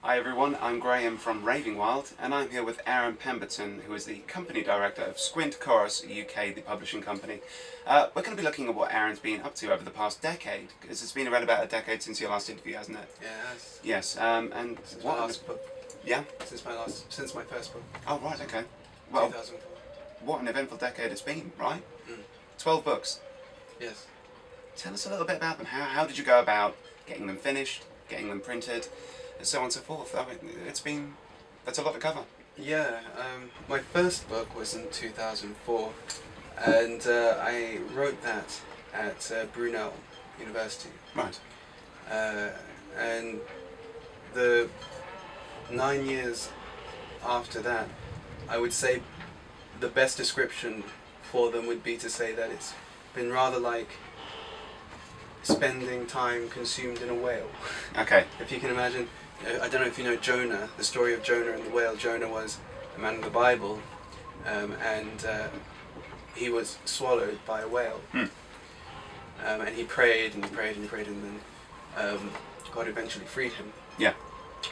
Hi everyone, I'm Graham from Raving Wild, and I'm here with Aaron Pemberton, who is the company director of Squint Koros UK, the publishing company. We're going to be looking at what Aaron's been up to over the past decade, because it's been around about a decade since your last interview, hasn't it? Yes. Yes, and Since what my last book. Yeah? Since my first book. Oh, right, okay. Well, 2004. what an eventful decade it's been, right? Mm. 12 books. Yes. Tell us a little bit about them. How did you go about getting them finished, getting them printed, and so on and so forth? I mean, that's a lot to cover. Yeah, my first book was in 2004, and I wrote that at Brunel University. Right. And the 9 years after that, I would say the best description for them would be to say that it's been rather like spending time consumed in a whale. Okay. If you can imagine, I don't know if you know Jonah, the story of Jonah and the whale. Jonah was a man in the Bible, and he was swallowed by a whale. And he prayed and he prayed and he prayed, and then God eventually freed him. Yeah.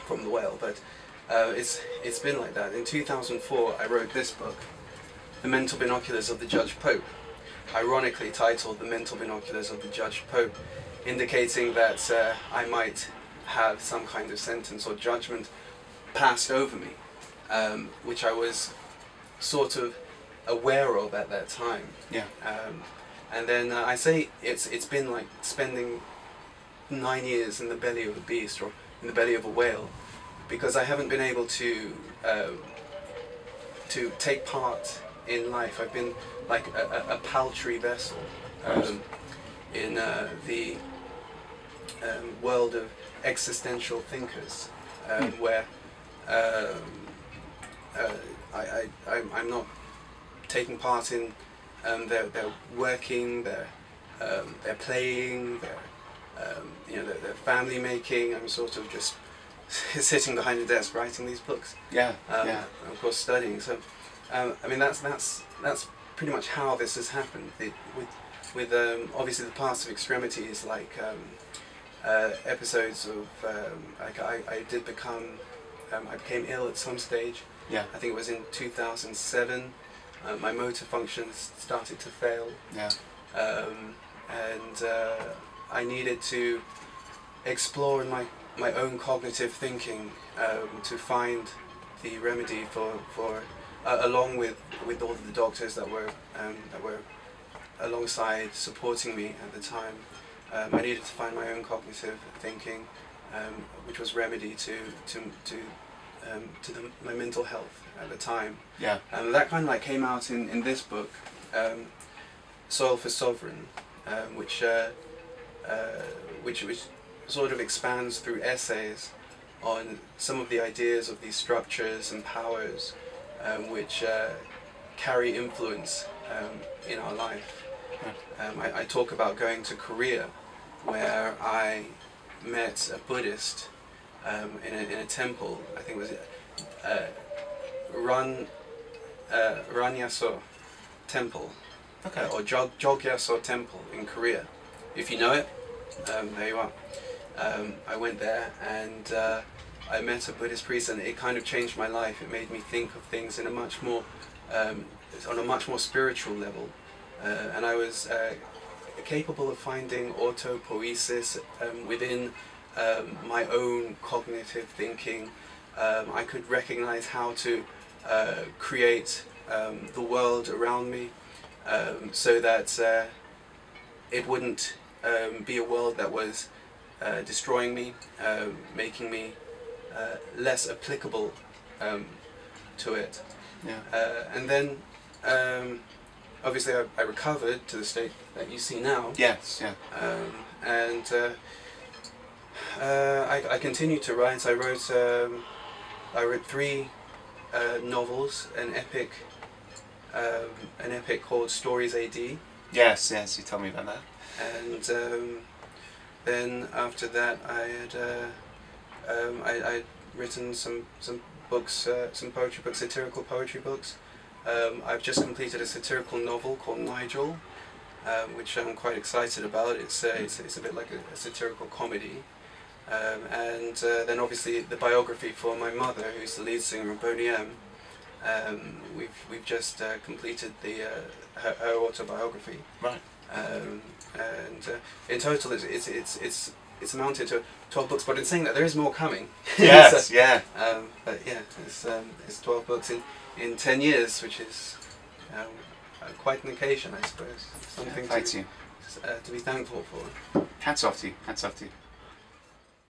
From the whale. But it's been like that. In 2004, I wrote this book, The Mental Binoculars of the Judge Pope, ironically titled The Mental Binoculars of the Judge Pope, indicating that I might have some kind of sentence or judgment passed over me, which I was sort of aware of at that time. Yeah. And then I say it's been like spending 9 years in the belly of a beast or in the belly of a whale, because I haven't been able to take part in life. I've been like a paltry vessel in the world of existential thinkers, where I'm not taking part in their working, their playing, their family making. I'm sort of just sitting behind a desk writing these books. Yeah. And of course studying. So I mean that's pretty much how this has happened. With obviously the paths of extremities, like episodes of like I became ill at some stage. Yeah. I think it was in 2007. My motor functions started to fail. Yeah. And I needed to explore in my own cognitive thinking to find the remedy for along with all of the doctors that were alongside supporting me at the time. I needed to find my own cognitive thinking, which was remedy to my mental health at the time. Yeah. That kind of like came out in this book, Soil for Sovereign, which sort of expands through essays on some of the ideas of these structures and powers which carry influence in our life. I talk about going to Korea, where I met a Buddhist in a temple. I think it was Ranyaso Temple, Okay. or Jogyaso Temple in Korea. If you know it, there you are. I went there and I met a Buddhist priest, and it kind of changed my life. It made me think of things in a much more, on a much more spiritual level, and I was capable of finding autopoiesis within my own cognitive thinking. I could recognize how to create the world around me so that it wouldn't be a world that was destroying me, making me less applicable to it. Yeah. And then obviously I recovered to the state that you see now. Yes. Yeah. And I continued to write. I wrote 3 novels, an epic called Stories AD. Yes. Yes. You told me about that. And then after that, I'd written some books, some poetry books, satirical poetry books. I've just completed a satirical novel called Nigel, which I'm quite excited about. It's a bit like a satirical comedy. And then obviously the biography for my mother, who's the lead singer of Boney M. We've just completed her autobiography. Right. And in total, it's amounted to 12 books. But in saying that, there is more coming. Yes, So, yeah. but yeah, it's 12 books in 10 years, which is quite an occasion, I suppose. Something Thanks you. to be thankful for. Hats off to you. Hats off to you.